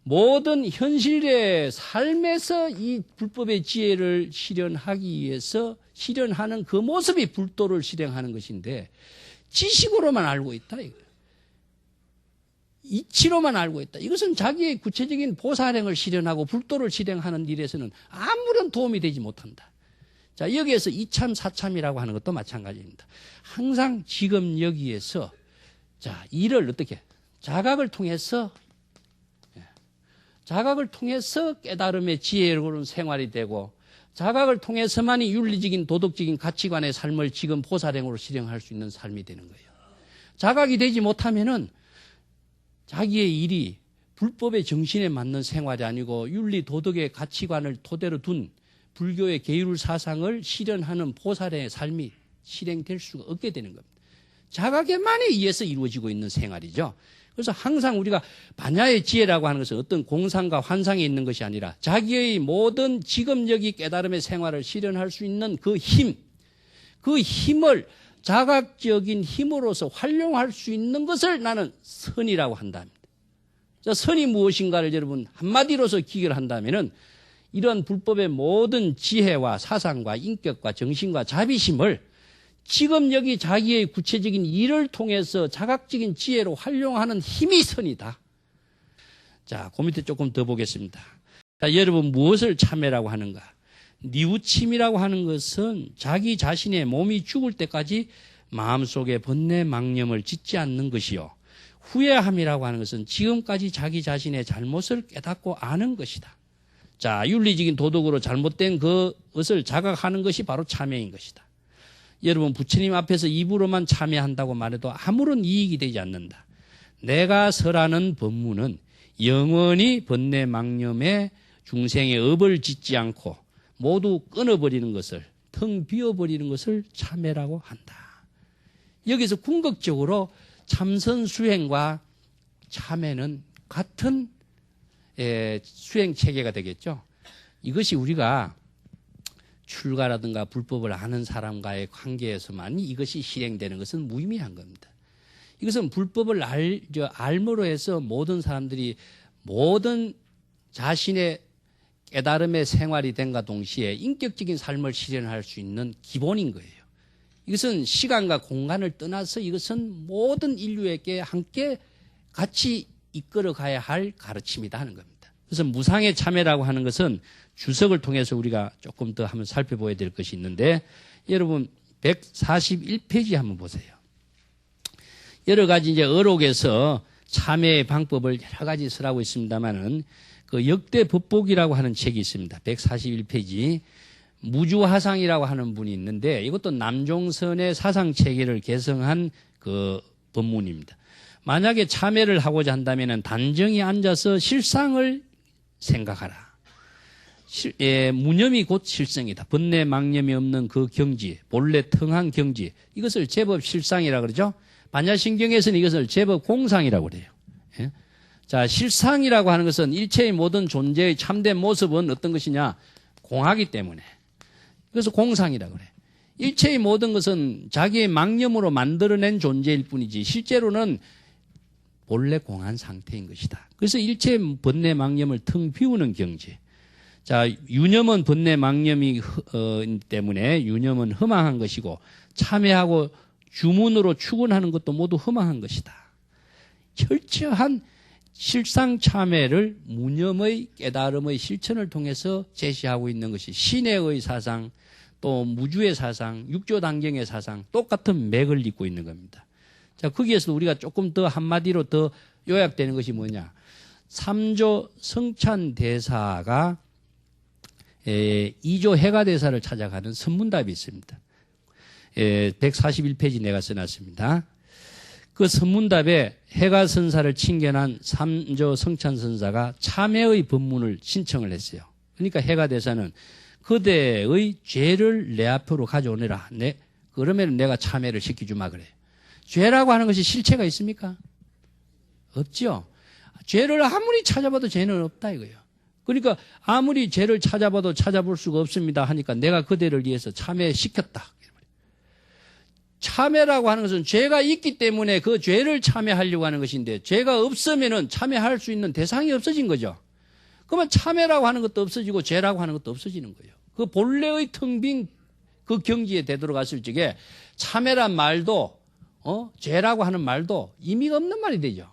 모든 현실의 삶에서 이 불법의 지혜를 실현하기 위해서 실현하는 그 모습이 불도를 실행하는 것인데 지식으로만 알고 있다 이거예요. 이치로만 알고 있다. 이것은 자기의 구체적인 보살행을 실현하고 불도를 실행하는 일에서는 아무런 도움이 되지 못한다. 자, 여기에서 이참, 사참이라고 하는 것도 마찬가지입니다. 항상 지금 여기에서 자, 일을 어떻게 자각을 통해서 깨달음의 지혜로운 생활이 되고 자각을 통해서만이 윤리적인 도덕적인 가치관의 삶을 지금 보살행으로 실행할 수 있는 삶이 되는 거예요. 자각이 되지 못하면은 자기의 일이 불법의 정신에 맞는 생활이 아니고 윤리 도덕의 가치관을 토대로 둔 불교의 계율 사상을 실현하는 보살의 삶이 실행될 수가 없게 되는 겁니다. 자각에만에 의해서 이루어지고 있는 생활이죠. 그래서 항상 우리가 반야의 지혜라고 하는 것은 어떤 공상과 환상이 있는 것이 아니라 자기의 모든 지금적인 깨달음의 생활을 실현할 수 있는 그 힘을 자각적인 힘으로서 활용할 수 있는 것을 나는 선이라고 한답니다. 자, 선이 무엇인가를 여러분 한마디로서 기결한다면은 이런 불법의 모든 지혜와 사상과 인격과 정신과 자비심을 지금 여기 자기의 구체적인 일을 통해서 자각적인 지혜로 활용하는 힘이 선이다. 자, 그 밑에 조금 더 보겠습니다. 자, 여러분 무엇을 참회라고 하는가? 니우침이라고 하는 것은 자기 자신의 몸이 죽을 때까지 마음속에 번뇌 망념을 짓지 않는 것이요. 후회함이라고 하는 것은 지금까지 자기 자신의 잘못을 깨닫고 아는 것이다. 자, 윤리적인 도덕으로 잘못된 그것을 자각하는 것이 바로 참회인 것이다. 여러분 부처님 앞에서 입으로만 참회한다고 말해도 아무런 이익이 되지 않는다. 내가 설하는 법문은 영원히 번뇌 망념에 중생의 업을 짓지 않고 모두 끊어버리는 것을 텅 비워버리는 것을 참회라고 한다. 여기서 궁극적으로 참선 수행과 참회는 같은 수행 체계가 되겠죠. 이것이 우리가 출가라든가 불법을 아는 사람과의 관계에서만 이것이 실행되는 것은 무의미한 겁니다. 이것은 불법을 알므로 해서 모든 사람들이 모든 자신의 깨달음의 생활이 된과 동시에 인격적인 삶을 실현할 수 있는 기본인 거예요. 이것은 시간과 공간을 떠나서 이것은 모든 인류에게 함께 같이 이끌어 가야 할 가르침이다 하는 겁니다. 그래서 무상의 참회라고 하는 것은 주석을 통해서 우리가 조금 더 한번 살펴봐야 될 것이 있는데 여러분 141페이지 한번 보세요. 여러 가지 이제 어록에서 참회의 방법을 여러 가지 쓰라고 있습니다만은 그 역대 법복이라고 하는 책이 있습니다. 141페이지. 무주화상이라고 하는 분이 있는데 이것도 남종선의 사상 체계를 개성한 그 법문입니다. 만약에 참회를 하고자 한다면은 단정히 앉아서 실상을 생각하라. 무념이 곧 실성이다. 번뇌 망념이 없는 그 경지, 본래 텅한 경지. 이것을 제법 실상이라 그러죠. 반야신경에서는 이것을 제법 공상이라고 그래요. 예? 자, 실상이라고 하는 것은 일체의 모든 존재의 참된 모습은 어떤 것이냐? 공하기 때문에. 그래서 공상이라고 그래요. 일체의 모든 것은 자기의 망념으로 만들어낸 존재일 뿐이지 실제로는 본래 공한 상태인 것이다. 그래서 일체 번뇌 망념을 텅 비우는 경지. 자, 유념은 번뇌 망념이 때문에 유념은 허망한 것이고 참회하고 주문으로 추구하는 것도 모두 허망한 것이다. 철저한 실상 참회를 무념의 깨달음의 실천을 통해서 제시하고 있는 것이 신의 사상, 또 무주의 사상, 육조단경의 사상 똑같은 맥을 잇고 있는 겁니다. 자, 거기에서 우리가 조금 더 한마디로 더 요약되는 것이 뭐냐? 3조 성찬대사가 2조 해가대사를 찾아가는 선문답이 있습니다. 141페이지 내가 써놨습니다. 그 선문답에 해가선사를 칭견한 3조 성찬선사가 참회의 법문을 신청을 했어요. 그러니까 해가대사는 그대의 죄를 내 앞으로 가져오너라. 그러면 내가 참회를 시켜주마 그래. 죄라고 하는 것이 실체가 있습니까? 없죠. 죄를 아무리 찾아봐도 죄는 없다 이거예요. 그러니까 아무리 죄를 찾아봐도 찾아볼 수가 없습니다 하니까 내가 그대를 위해서 참회시켰다. 참회라고 하는 것은 죄가 있기 때문에 그 죄를 참회하려고 하는 것인데 죄가 없으면은 참회할 수 있는 대상이 없어진 거죠. 그러면 참회라고 하는 것도 없어지고 죄라고 하는 것도 없어지는 거예요. 그 본래의 텅 빈 그 경지에 되돌아갔을 적에 참회란 말도 죄라고 하는 말도 의미가 없는 말이 되죠.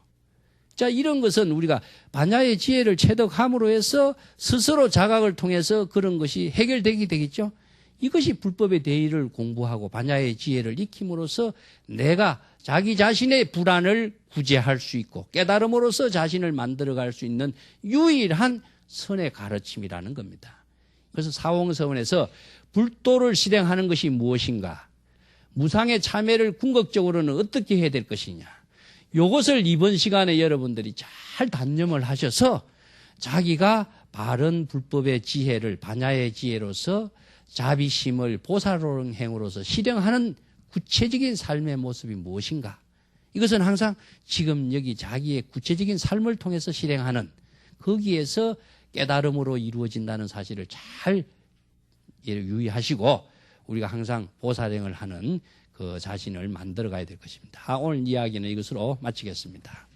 자, 이런 것은 우리가 반야의 지혜를 체득함으로 해서 스스로 자각을 통해서 그런 것이 해결되게 되겠죠. 이것이 불법의 대의를 공부하고 반야의 지혜를 익힘으로써 내가 자기 자신의 불안을 구제할 수 있고 깨달음으로써 자신을 만들어갈 수 있는 유일한 선의 가르침이라는 겁니다. 그래서 사홍서원에서 불도를 실행하는 것이 무엇인가, 무상의 참회를 궁극적으로는 어떻게 해야 될 것이냐, 이것을 이번 시간에 여러분들이 잘 단념을 하셔서 자기가 바른 불법의 지혜를 반야의 지혜로서 자비심을 보살행으로서 실행하는 구체적인 삶의 모습이 무엇인가, 이것은 항상 지금 여기 자기의 구체적인 삶을 통해서 실행하는 거기에서 깨달음으로 이루어진다는 사실을 잘 유의하시고 우리가 항상 보살행을 하는 그 자신을 만들어 가야 될 것입니다. 오늘 이야기는 이것으로 마치겠습니다.